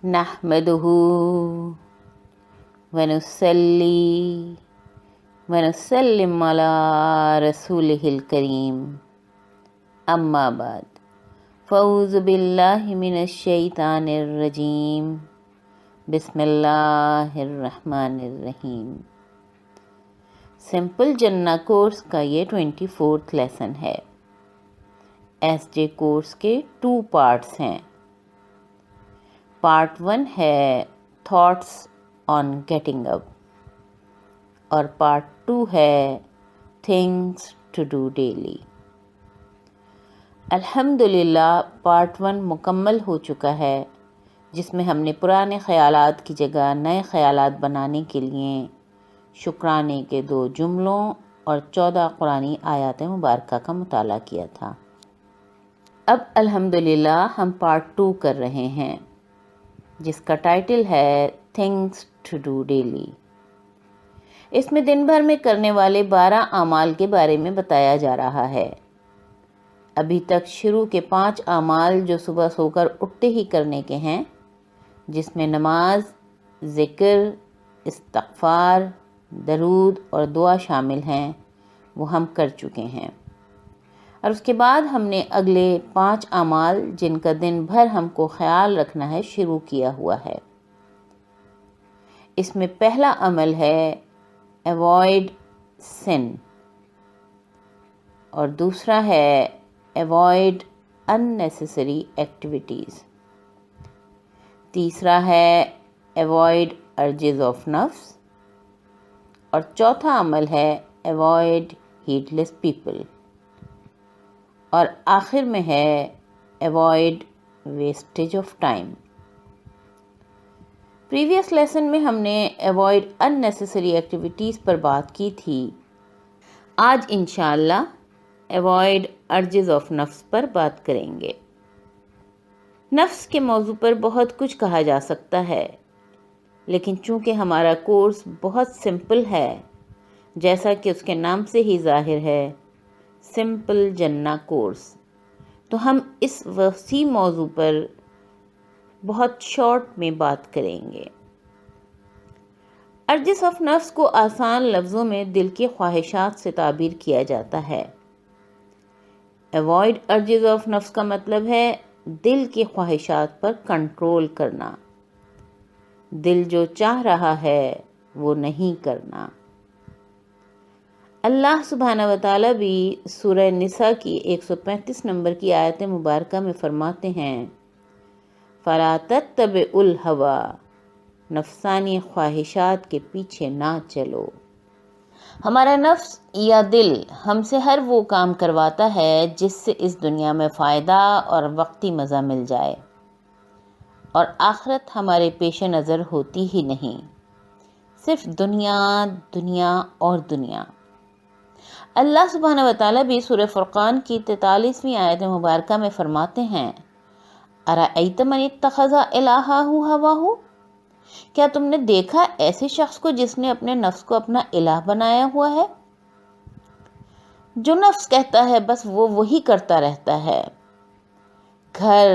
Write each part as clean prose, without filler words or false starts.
نحمدہ ونصلی ونسلم علی رسولہ الکریم اما بعد فاعوذ باللہ من الشیطان الرجیم بسم اللہ الرحمن الرحیم۔ سمپل جنہ کورس کا یہ 24 لیسن ہے۔ ایس جے کورس کے 2 پارٹس ہیں۔ پارٹ 1 ہے تھاٹس آن گیٹنگ اپ اور پارٹ 2 ہے تھنگس ٹو ڈو ڈیلی۔ الحمدللہ پارٹ 1 مکمل ہو چکا ہے، جس میں ہم نے پرانے خیالات کی جگہ نئے خیالات بنانے کے لیے شکرانے کے 2 جملوں اور 14 قرآنی آیات مبارکہ کا مطالعہ کیا تھا۔ اب الحمدللہ ہم پارٹ 2 کر رہے ہیں، جس کا ٹائٹل ہے تھنگس ٹو ڈو ڈیلی۔ اس میں دن بھر میں کرنے والے 12 اعمال کے بارے میں بتایا جا رہا ہے۔ ابھی تک شروع کے 5 اعمال جو صبح سو کر اٹھتے ہی کرنے کے ہیں، جس میں نماز، ذکر، استغفار، درود اور دعا شامل ہیں، وہ ہم کر چکے ہیں۔ اور اس کے بعد ہم نے اگلے 5 اعمال جن کا دن بھر ہم کو خیال رکھنا ہے شروع کیا ہوا ہے۔ اس میں پہلا عمل ہے ایوائڈ سن، اور دوسرا ہے ایوائڈ unnecessary ایکٹیویٹیز، تیسرا ہے ایوائڈ urges آف نفس، اور چوتھا عمل ہے ایوائڈ heedless people، اور آخر میں ہے avoid wastage of time. Previous lesson میں ہم نے ایوائڈ unnecessary ایکٹیویٹیز پر بات کی تھی۔ آج انشاءاللہ ایوائڈ urges آف نفس پر بات کریں گے۔ نفس کے موضوع پر بہت کچھ کہا جا سکتا ہے، لیکن چونکہ ہمارا کورس بہت سمپل ہے، جیسا کہ اس کے نام سے ہی ظاہر ہے، سمپل جنہ کورس، تو ہم اس وسیع موضوع پر بہت شارٹ میں بات کریں گے۔ ارجس آف نفس کو آسان لفظوں میں دل کی خواہشات سے تعبیر کیا جاتا ہے۔ ایوائڈ ارجز آف نفس کا مطلب ہے دل کی خواہشات پر کنٹرول کرنا، دل جو چاہ رہا ہے وہ نہیں کرنا۔ اللہ سبحانہ وتعالی بھی سورہ نساء کی 135 نمبر کی آیت مبارکہ میں فرماتے ہیں، فَلَا تَتَّبِعُوا الْهَوَىٰ، نفسانی خواہشات کے پیچھے نہ چلو۔ ہمارا نفس یا دل ہم سے ہر وہ کام کرواتا ہے جس سے اس دنیا میں فائدہ اور وقتی مزہ مل جائے، اور آخرت ہمارے پیش نظر ہوتی ہی نہیں، صرف دنیا دنیا اور دنیا۔ اللہ سبحانہ وتعالی بھی سورہ فرقان کی 43ویں آیت مبارکہ میں فرماتے ہیں، أَرَأَيْتَ مَنِ اتَّخَذَ إِلَٰهَهُ هَوَاهُ، کیا تم نے دیکھا ایسے شخص کو جس نے اپنے نفس کو اپنا الہ بنایا ہوا ہے؟ جو نفس کہتا ہے بس وہ وہی کرتا رہتا ہے، گھر،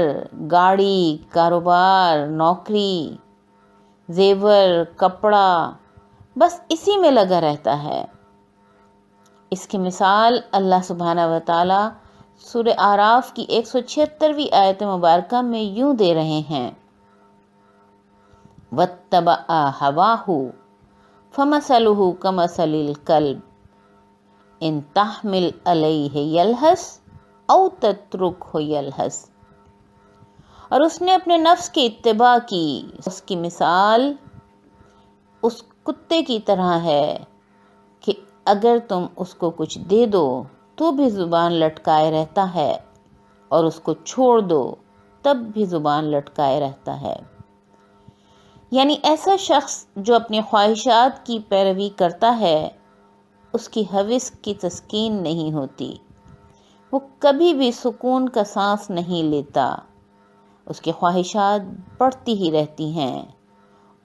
گاڑی، کاروبار، نوکری، زیور، کپڑا، بس اسی میں لگا رہتا ہے۔ اس کی مثال اللہ سبحانہ وتعالی سورہ اعراف کی 176ویں آیت مبارکہ میں یوں دے رہے ہیں، وَاتَّبَعَ هَوَاهُ فَمَثَلُهُ كَمَثَلِ الْكَلْبِ إِن تَحْمِلْ عَلَيْهِ يَلْهَثْ أَوْ تَتْرُكْهُ يَلْهَثْ، اور اس نے اپنے نفس کی اتباع کی، اس کی مثال اس کتے کی طرح ہے کہ اگر تم اس کو کچھ دے دو تو بھی زبان لٹکائے رہتا ہے، اور اس کو چھوڑ دو تب بھی زبان لٹکائے رہتا ہے۔ یعنی ایسا شخص جو اپنی خواہشات کی پیروی کرتا ہے، اس کی ہوس کی تسکین نہیں ہوتی، وہ کبھی بھی سکون کا سانس نہیں لیتا، اس کی خواہشات بڑھتی ہی رہتی ہیں،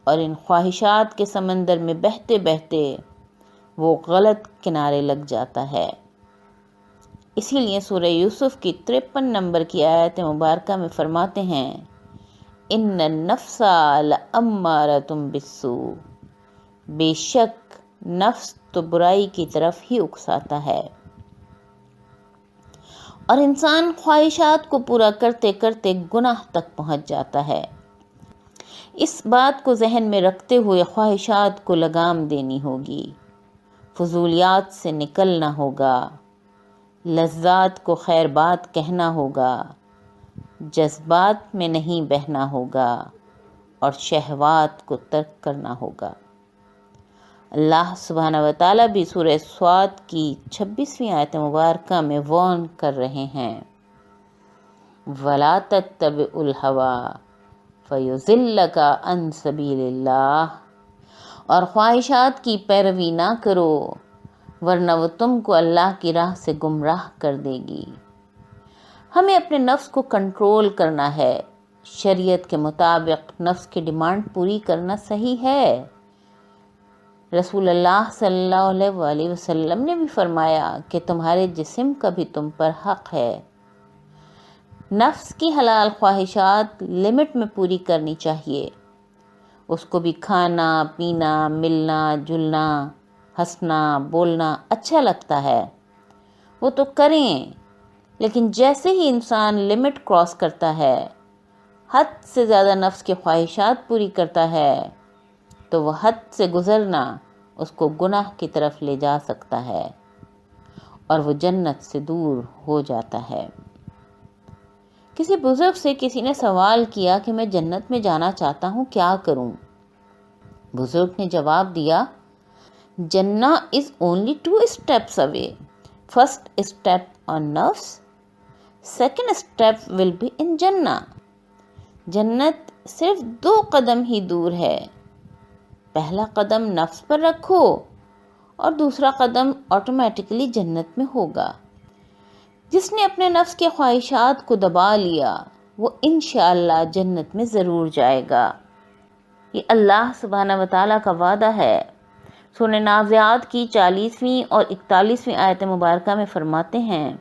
اور ان خواہشات کے سمندر میں بہتے بہتے وہ غلط کنارے لگ جاتا ہے۔ اسی لیے سورہ یوسف کی 53 نمبر کی آیت مبارکہ میں فرماتے ہیں، ان النفس لامارۃ بالسوء، بے شک نفس تو برائی کی طرف ہی اکساتا ہے، اور انسان خواہشات کو پورا کرتے کرتے گناہ تک پہنچ جاتا ہے۔ اس بات کو ذہن میں رکھتے ہوئے خواہشات کو لگام دینی ہوگی، فضولیات سے نکلنا ہوگا، لذات کو خیر بات کہنا ہوگا، جذبات میں نہیں بہنا ہوگا، اور شہوات کو ترک کرنا ہوگا۔ اللہ سبحانہ و تعالیٰ بھی سورہ صاد کی 26ویں آیت مبارکہ میں وارن کر رہے ہیں، وَلَا تَتَّبِعُوا الْهَوَىٰ فَيُضِلَّكَ عَن سَبِيلِ اللَّهِ، اور خواہشات کی پیروی نہ کرو ورنہ وہ تم کو اللہ کی راہ سے گمراہ کر دے گی۔ ہمیں اپنے نفس کو کنٹرول کرنا ہے، شریعت کے مطابق نفس کی ڈیمانڈ پوری کرنا صحیح ہے۔ رسول اللہ صلی اللہ علیہ وآلہ وسلم نے بھی فرمایا کہ تمہارے جسم کا بھی تم پر حق ہے۔ نفس کی حلال خواہشات لمٹ میں پوری کرنی چاہیے، اس کو بھی کھانا پینا، ملنا جلنا، ہنسنا بولنا اچھا لگتا ہے، وہ تو کریں، لیکن جیسے ہی انسان لمٹ کراس کرتا ہے، حد سے زیادہ نفس کی خواہشات پوری کرتا ہے، تو وہ حد سے گزرنا اس کو گناہ کی طرف لے جا سکتا ہے اور وہ جنت سے دور ہو جاتا ہے۔ کسی بزرگ سے کسی نے سوال کیا کہ میں جنت میں جانا چاہتا ہوں، کیا کروں؟ بزرگ نے جواب دیا، جنہ is only 2 steps away. First step on nafs, second step will be in جنہ۔ جنت صرف 2 قدم ہی دور ہے، پہلا قدم نفس پر رکھو اور دوسرا قدم آٹومیٹکلی جنت میں ہوگا۔ جس نے اپنے نفس کے خواہشات کو دبا لیا وہ انشاءاللہ جنت میں ضرور جائے گا۔ یہ اللہ سبحانہ و تعالیٰ کا وعدہ ہے۔ سورہ نازعات کی 40ویں اور 41ویں آیت مبارکہ میں فرماتے ہیں،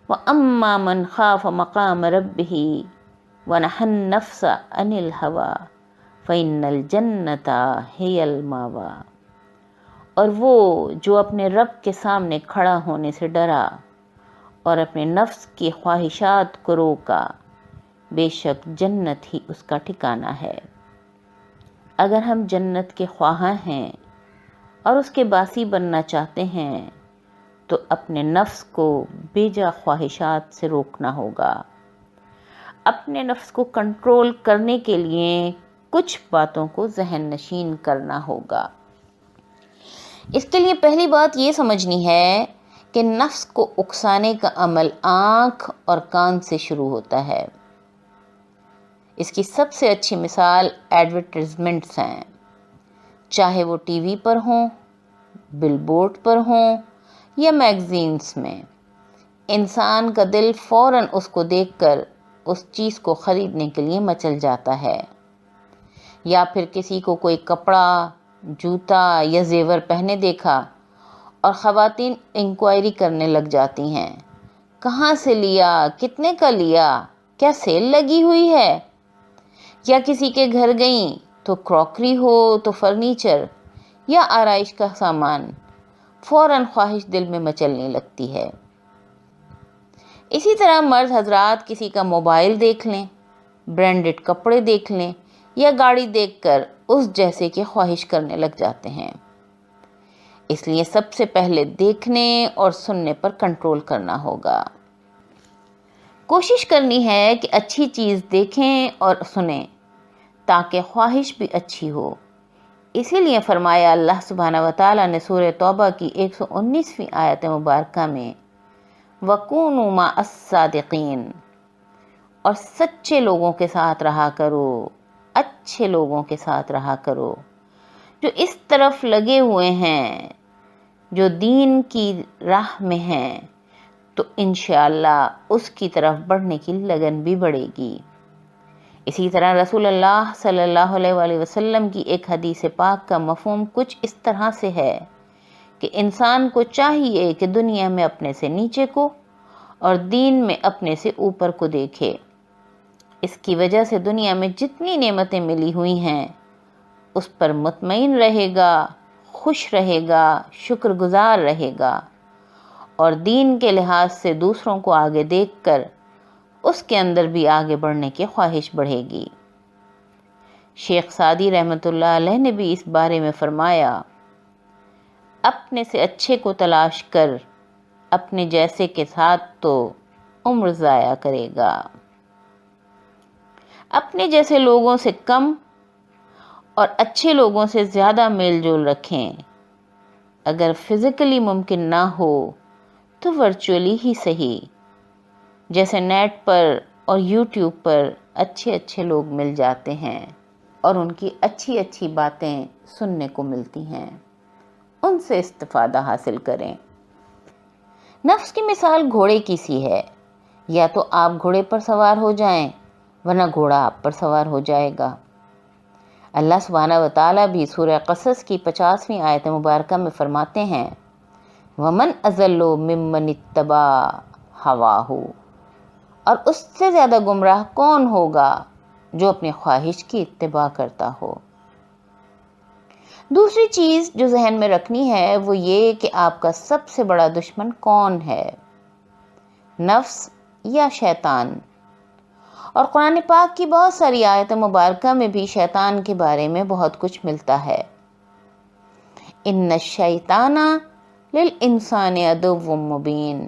وَأَمَّا مَنْ خَافَ مَقَامَ رَبِّهِ وَنَهَى النَّفْسَ عَنِ الْهَوَىٰ فَإِنَّ الْجَنَّةَ هِيَ الْمَأْوَىٰ، اور وہ جو اپنے رب کے سامنے کھڑا ہونے سے ڈرا اور اپنے نفس کی خواہشات کو روکا، بے شک جنت ہی اس کا ٹھکانہ ہے۔ اگر ہم جنت کے خواہاں ہیں اور اس کے باسی بننا چاہتے ہیں تو اپنے نفس کو بیجا خواہشات سے روکنا ہوگا۔ اپنے نفس کو کنٹرول کرنے کے لیے کچھ باتوں کو ذہن نشین کرنا ہوگا۔ اس کے لیے پہلی بات یہ سمجھنی ہے کہ نفس کو اکسانے کا عمل آنکھ اور کان سے شروع ہوتا ہے۔ اس کی سب سے اچھی مثال ایڈورٹائزمنٹس ہیں، چاہے وہ ٹی وی پر ہوں، بل بورڈ پر ہوں یا میگزینز میں۔ انسان کا دل فوراً اس کو دیکھ کر اس چیز کو خریدنے کے لیے مچل جاتا ہے، یا پھر کسی کو کوئی کپڑا، جوتا یا زیور پہنے دیکھا اور خواتین انکوائری کرنے لگ جاتی ہیں، کہاں سے لیا، کتنے کا لیا، کیا سیل لگی ہوئی ہے؟ یا کسی کے گھر گئیں تو کراکری ہو تو فرنیچر یا آرائش کا سامان، فوراً خواہش دل میں مچلنے لگتی ہے۔ اسی طرح مرد حضرات کسی کا موبائل دیکھ لیں، برانڈڈ کپڑے دیکھ لیں یا گاڑی دیکھ کر اس جیسے کی خواہش کرنے لگ جاتے ہیں۔ اس لیے سب سے پہلے دیکھنے اور سننے پر کنٹرول کرنا ہوگا۔ کوشش کرنی ہے کہ اچھی چیز دیکھیں اور سنیں تاکہ خواہش بھی اچھی ہو۔ اسی لیے فرمایا اللہ سبحانہ و تعالیٰ نے سورہ توبہ کی 119ویں آیت مبارکہ میں، وَكُونُوا مَعَ الصَّادِقِينَ، اور سچے لوگوں کے ساتھ رہا کرو، اچھے لوگوں کے ساتھ رہا کرو، جو اس طرف لگے ہوئے ہیں، جو دین کی راہ میں ہیں، تو انشاءاللہ اس کی طرف بڑھنے کی لگن بھی بڑھے گی۔ اسی طرح رسول اللہ صلی اللہ علیہ وآلہ وسلم کی ایک حدیث پاک کا مفہوم کچھ اس طرح سے ہے کہ انسان کو چاہیے کہ دنیا میں اپنے سے نیچے کو اور دین میں اپنے سے اوپر کو دیکھے۔ اس کی وجہ سے دنیا میں جتنی نعمتیں ملی ہوئی ہیں اس پر مطمئن رہے گا، خوش رہے گا، شکر گزار رہے گا، اور دین کے لحاظ سے دوسروں کو آگے دیکھ کر اس کے اندر بھی آگے بڑھنے کی خواہش بڑھے گی۔ شیخ سعدی رحمۃ اللہ علیہ نے بھی اس بارے میں فرمایا، اپنے سے اچھے کو تلاش کر اپنے جیسے کے ساتھ تو عمر ضائع کرے گا۔ اپنے جیسے لوگوں سے کم اور اچھے لوگوں سے زیادہ میل جول رکھیں۔ اگر فزیکلی ممکن نہ ہو تو ورچولی ہی صحیح، جیسے نیٹ پر اور یوٹیوب پر اچھے اچھے لوگ مل جاتے ہیں اور ان کی اچھی اچھی باتیں سننے کو ملتی ہیں، ان سے استفادہ حاصل کریں۔ نفس کی مثال گھوڑے کی سی ہے، یا تو آپ گھوڑے پر سوار ہو جائیں ورنہ گھوڑا آپ پر سوار ہو جائے گا۔ اللہ سبحانہ و تعالیٰ بھی سورہ قصص کی 50ویں آیت مبارکہ میں فرماتے ہیں، وَمَنْ أَضَلُّ مِمَّنِ اتَّبَعَ هَوَاهُ، اور اس سے زیادہ گمراہ کون ہوگا جو اپنی خواہش کی اتباع کرتا ہو۔ دوسری چیز جو ذہن میں رکھنی ہے وہ یہ کہ آپ کا سب سے بڑا دشمن کون ہے، نفس یا شیطان؟ اور قرآن پاک کی بہت ساری آیت مبارکہ میں بھی شیطان کے بارے میں بہت کچھ ملتا ہے۔ ان الشیطان للانسان عدو مبین،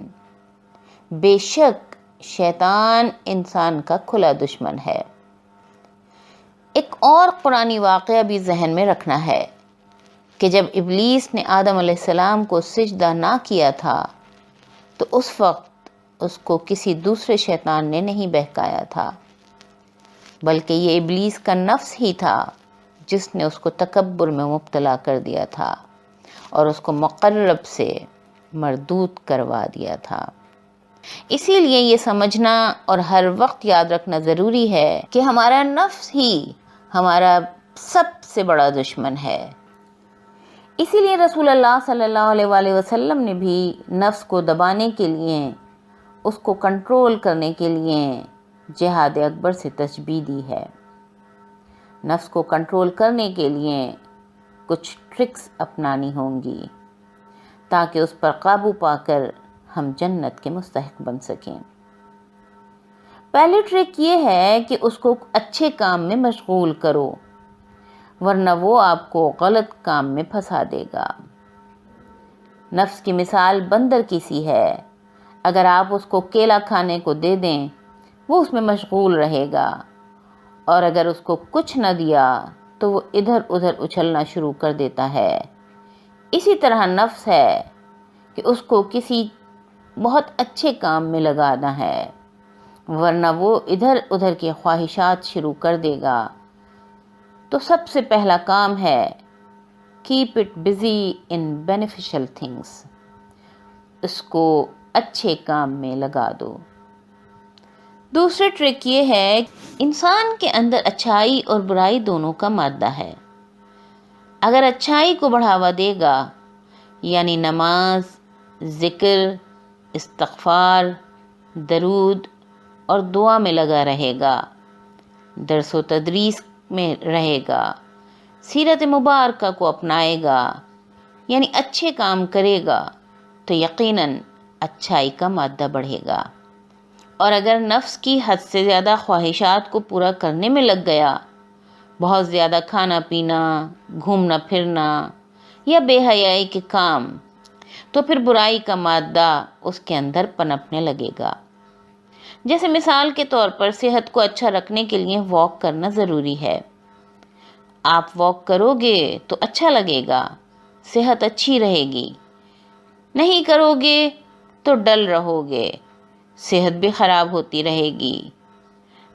بے شک شیطان انسان کا کھلا دشمن ہے۔ ایک اور قرآنی واقعہ بھی ذہن میں رکھنا ہے کہ جب ابلیس نے آدم علیہ السلام کو سجدہ نہ کیا تھا تو اس وقت اس کو کسی دوسرے شیطان نے نہیں بہکایا تھا، بلکہ یہ ابلیس کا نفس ہی تھا جس نے اس کو تکبر میں مبتلا کر دیا تھا اور اس کو مقرب سے مردود کروا دیا تھا۔ اسی لیے یہ سمجھنا اور ہر وقت یاد رکھنا ضروری ہے کہ ہمارا نفس ہی ہمارا سب سے بڑا دشمن ہے۔ اسی لیے رسول اللہ صلی اللہ علیہ وآلہ وسلم نے بھی نفس کو دبانے کے لیے، اس کو کنٹرول کرنے کے لیے جہاد اکبر سے تشبیہ دی ہے۔ نفس کو کنٹرول کرنے کے لیے کچھ ٹرکس اپنانی ہوں گی تاکہ اس پر قابو پا کر ہم جنت کے مستحق بن سکیں۔ پہلی ٹرک یہ ہے کہ اس کو اچھے کام میں مشغول کرو، ورنہ وہ آپ کو غلط کام میں پھنسا دے گا۔ نفس کی مثال بندر کی سی ہے، اگر آپ اس کو کیلا کھانے کو دے دیں وہ اس میں مشغول رہے گا، اور اگر اس کو کچھ نہ دیا تو وہ ادھر ادھر اچھلنا شروع کر دیتا ہے۔ اسی طرح نفس ہے کہ اس کو کسی بہت اچھے کام میں لگانا ہے، ورنہ وہ ادھر ادھر کی خواہشات شروع کر دے گا۔ تو سب سے پہلا کام ہے keep it busy in beneficial things, اس کو اچھے کام میں لگا دو۔ دوسری ٹرک یہ ہے، انسان کے اندر اچھائی اور برائی دونوں کا مادہ ہے۔ اگر اچھائی کو بڑھاوا دے گا، یعنی نماز، ذکر، استغفار، درود اور دعا میں لگا رہے گا، درس و تدریس میں رہے گا، سیرت مبارکہ کو اپنائے گا، یعنی اچھے کام کرے گا، تو یقیناً اچھائی کا مادہ بڑھے گا۔ اور اگر نفس کی حد سے زیادہ خواہشات کو پورا کرنے میں لگ گیا، بہت زیادہ کھانا پینا، گھومنا پھرنا یا بے حیائی کے کام، تو پھر برائی کا مادہ اس کے اندر پنپنے لگے گا۔ جیسے مثال کے طور پر صحت کو اچھا رکھنے کے لیے واک کرنا ضروری ہے۔ آپ واک کرو گے تو اچھا لگے گا، صحت اچھی رہے گی۔ نہیں کرو گے تو ڈل رہو گے، صحت بھی خراب ہوتی رہے گی۔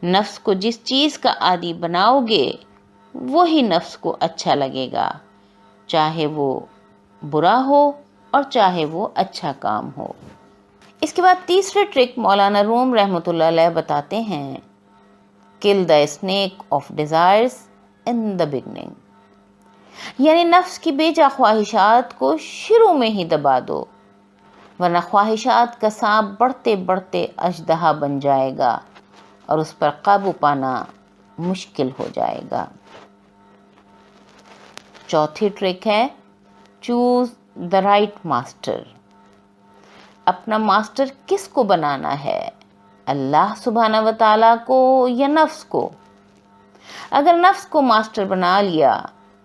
نفس کو جس چیز کا عادی بناؤ گے وہی نفس کو اچھا لگے گا، چاہے وہ برا ہو اور چاہے وہ اچھا کام ہو۔ اس کے بعد تیسرے ٹرک مولانا روم رحمۃ اللہ علیہ بتاتے ہیں، kill the snake of desires in the beginning، یعنی نفس کی بے جا خواہشات کو شروع میں ہی دبا دو، ورنہ خواہشات کا سانپ بڑھتے بڑھتے اژدہا بن جائے گا اور اس پر قابو پانا مشکل ہو جائے گا۔ چوتھی ٹرک ہے چوز دا رائٹ ماسٹر۔ اپنا ماسٹر کس کو بنانا ہے، اللہ سبحانہ و تعالیٰ کو یا نفس کو؟ اگر نفس کو ماسٹر بنا لیا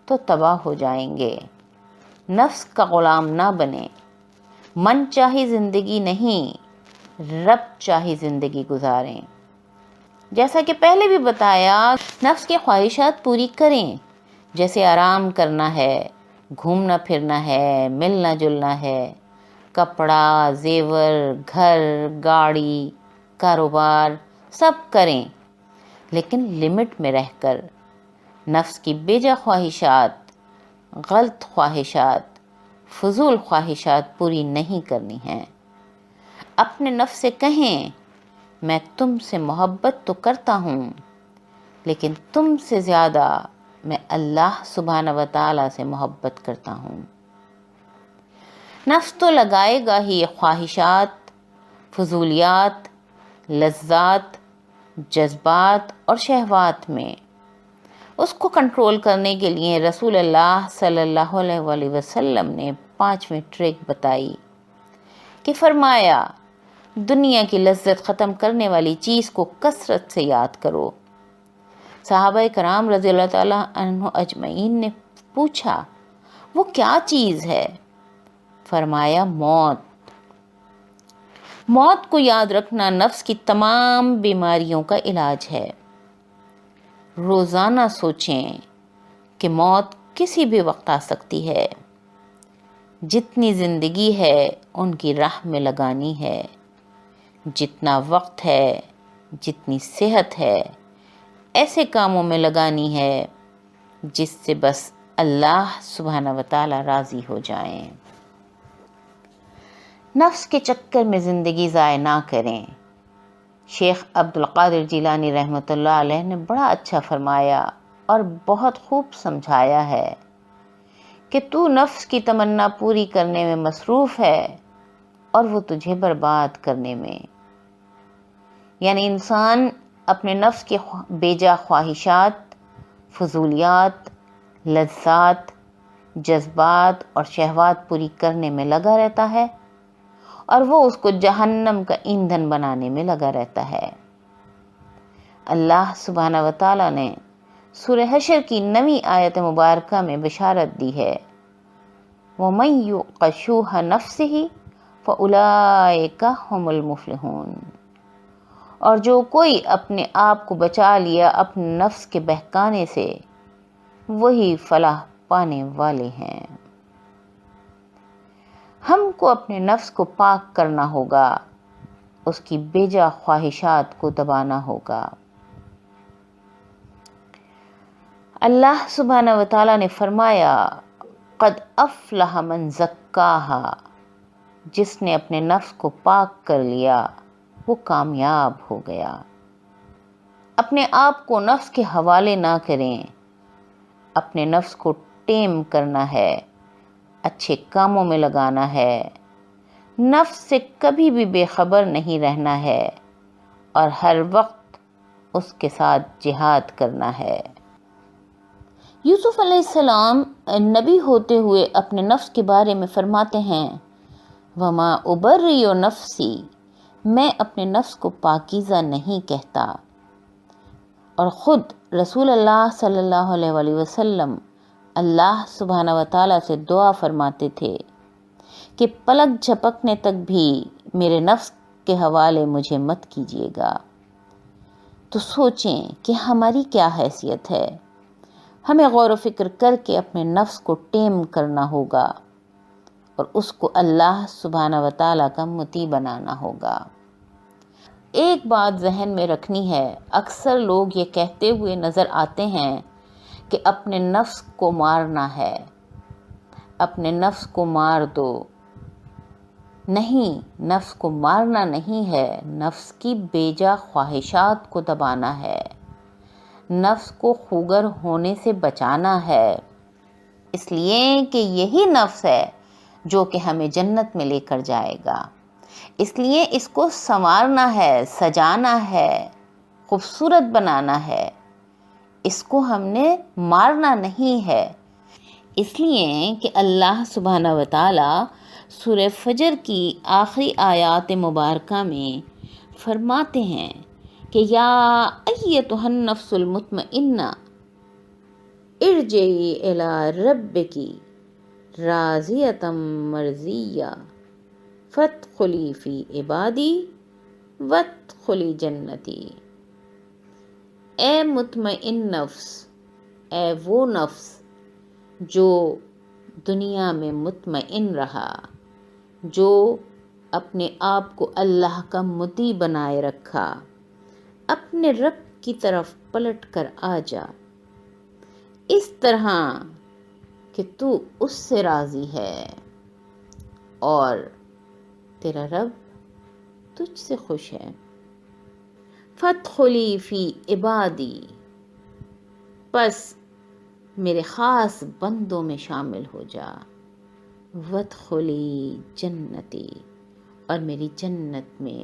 تو تباہ ہو جائیں گے۔ نفس کا غلام نہ بنے، من چاہی زندگی نہیں، رب چاہی زندگی گزاریں۔ جیسا کہ پہلے بھی بتایا، نفس کی خواہشات پوری کریں، جیسے آرام کرنا ہے، گھومنا پھرنا ہے، ملنا جلنا ہے، کپڑا، زیور، گھر، گاڑی، کاروبار سب کریں، لیکن لمٹ میں رہ کر۔ نفس کی بیجا خواہشات، غلط خواہشات، فضول خواہشات پوری نہیں کرنی ہیں۔ اپنے نفس سے کہیں، میں تم سے محبت تو کرتا ہوں، لیکن تم سے زیادہ میں اللہ سبحانہ و تعالیٰ سے محبت کرتا ہوں۔ نفس تو لگائے گا ہی خواہشات، فضولیات، لذات، جذبات اور شہوات میں۔ اس کو کنٹرول کرنے کے لیے رسول اللہ صلی اللہ علیہ وسلم نے 5ویں ٹرک بتائی کہ فرمایا، دنیا کی لذت ختم کرنے والی چیز کو کثرت سے یاد کرو۔ صحابہ کرام رضی اللہ تعالیٰ عنہ اجمعین نے پوچھا، وہ کیا چیز ہے؟ فرمایا، موت۔ موت کو یاد رکھنا نفس کی تمام بیماریوں کا علاج ہے۔ روزانہ سوچیں کہ موت کسی بھی وقت آ سکتی ہے۔ جتنی زندگی ہے ان کی راہ میں لگانی ہے، جتنا وقت ہے، جتنی صحت ہے، ایسے کاموں میں لگانی ہے جس سے بس اللہ سبحانہ و تعالیٰ راضی ہو جائیں۔ نفس کے چکر میں زندگی ضائع نہ کریں۔ شیخ عبد القادر جیلانی رحمۃ اللہ علیہ نے بڑا اچھا فرمایا اور بہت خوب سمجھایا ہے کہ تو نفس کی تمنا پوری کرنے میں مصروف ہے اور وہ تجھے برباد کرنے میں۔ یعنی انسان اپنے نفس کی بیجا خواہشات، فضولیات، لذات، جذبات اور شہوات پوری کرنے میں لگا رہتا ہے، اور وہ اس کو جہنم کا ایندھن بنانے میں لگا رہتا ہے۔ اللہ سبحانہ و تعالیٰ نے سورہ حشر کی 9ویں آیت مبارکہ میں بشارت دی ہے، وَمَن یُوقَ شُحَّ نَفْسِهِ فَأُولَٰئِکَ هُمُ الْمُفْلِحُونَ۔ اور جو کوئی اپنے آپ کو بچا لیا اپنے نفس کے بہکانے سے، وہی فلاح پانے والے ہیں۔ ہم کو اپنے نفس کو پاک کرنا ہوگا، اس کی بیجا خواہشات کو دبانا ہوگا۔ اللہ سبحانہ و تعالیٰ نے فرمایا، قد افلح من زکاہا، جس نے اپنے نفس کو پاک کر لیا وہ کامیاب ہو گیا۔ اپنے آپ کو نفس کے حوالے نہ کریں، اپنے نفس کو ٹیم کرنا ہے، اچھے کاموں میں لگانا ہے، نفس سے کبھی بھی بے خبر نہیں رہنا ہے اور ہر وقت اس کے ساتھ جہاد کرنا ہے۔ یوسف علیہ السلام نبی ہوتے ہوئے اپنے نفس کے بارے میں فرماتے ہیں، وَمَا أُبَرِّئُ نَفْسِي، میں اپنے نفس کو پاکیزہ نہیں کہتا۔ اور خود رسول اللہ صلی اللہ علیہ وسلم اللہ سبحانہ و تعالیٰ سے دعا فرماتے تھے کہ پلک جھپکنے تک بھی میرے نفس کے حوالے مجھے مت کیجیے گا۔ تو سوچیں کہ ہماری کیا حیثیت ہے۔ ہمیں غور و فکر کر کے اپنے نفس کو ٹیم کرنا ہوگا اور اس کو اللہ سبحانہ و تعالیٰ کا مطیع بنانا ہوگا۔ ایک بات ذہن میں رکھنی ہے، اکثر لوگ یہ کہتے ہوئے نظر آتے ہیں کہ اپنے نفس کو مارنا ہے، اپنے نفس کو مار دو۔ نہیں، نفس کو مارنا نہیں ہے، نفس کی بیجا خواہشات کو دبانا ہے، نفس کو خوگر ہونے سے بچانا ہے، اس لیے کہ یہی نفس ہے جو کہ ہمیں جنت میں لے کر جائے گا۔ اس لیے اس کو سنوارنا ہے، سجانا ہے، خوبصورت بنانا ہے، اس کو ہم نے مارنا نہیں ہے۔ اس لیے کہ اللہ سبحانہ و تعالی سورہ فجر کی آخری آیات مبارکہ میں فرماتے ہیں کہ یا ایتھا النفس المطمئنہ ارجعی الی ربکی راضیۃ مرضیہ فادخلی فی عبادی وادخلی جنتی۔ اے مطمئن نفس، اے وہ نفس جو دنیا میں مطمئن رہا، جو اپنے آپ کو اللہ کا مطیع بنائے رکھا، اپنے رب کی طرف پلٹ کر آ جا، اس طرح کہ تو اس سے راضی ہے اور تیرا رب تجھ سے خوش ہے۔ فادخلی فی عبادی، پس میرے خاص بندوں میں شامل ہو جا، وادخلی جنتی، اور میری جنت میں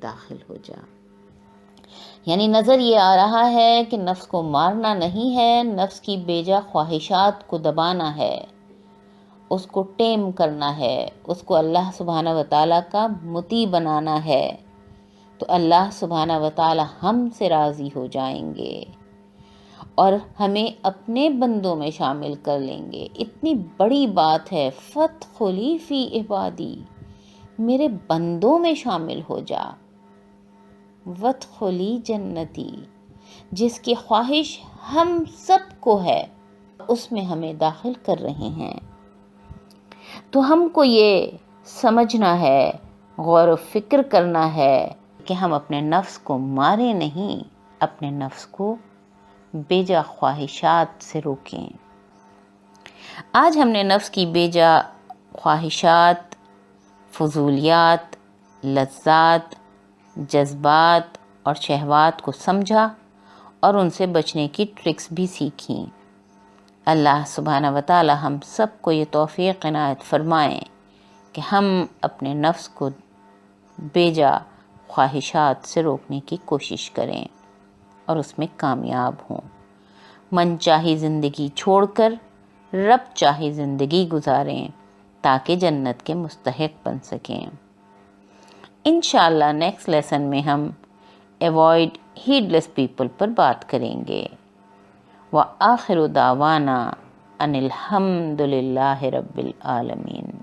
داخل ہو جا۔ یعنی نظر یہ آ رہا ہے کہ نفس کو مارنا نہیں ہے، نفس کی بیجا خواہشات کو دبانا ہے، اس کو ٹیم کرنا ہے، اس کو اللہ سبحانہ و تعالیٰ کا مطیع بنانا ہے، تو اللہ سبحانہ و تعالیٰ ہم سے راضی ہو جائیں گے اور ہمیں اپنے بندوں میں شامل کر لیں گے۔ اتنی بڑی بات ہے، فادخلی فی عبادی، میرے بندوں میں شامل ہو جا، وادخلی جنتی، جس کی خواہش ہم سب کو ہے اس میں ہمیں داخل کر رہے ہیں۔ تو ہم کو یہ سمجھنا ہے، غور و فکر کرنا ہے کہ ہم اپنے نفس کو ماریں نہیں، اپنے نفس کو بیجا خواہشات سے روکیں۔ آج ہم نے نفس کی بیجا خواہشات، فضولیات، لذات، جذبات اور شہوات کو سمجھا اور ان سے بچنے کی ٹرکس بھی سیکھیں۔ اللہ سبحانہ و تعالی ہم سب کو یہ توفیق عنایت فرمائیں کہ ہم اپنے نفس کو بیجا خواہشات سے روکنے کی کوشش کریں اور اس میں کامیاب ہوں، من چاہی زندگی چھوڑ کر رب چاہی زندگی گزاریں تاکہ جنت کے مستحق بن سکیں۔ انشاءاللہ نیکسٹ لیسن میں ہم ایوائڈ ہیڈلیس پیپل پر بات کریں گے۔ وآخر دعوانا ان الحمد للہ رب العالمین۔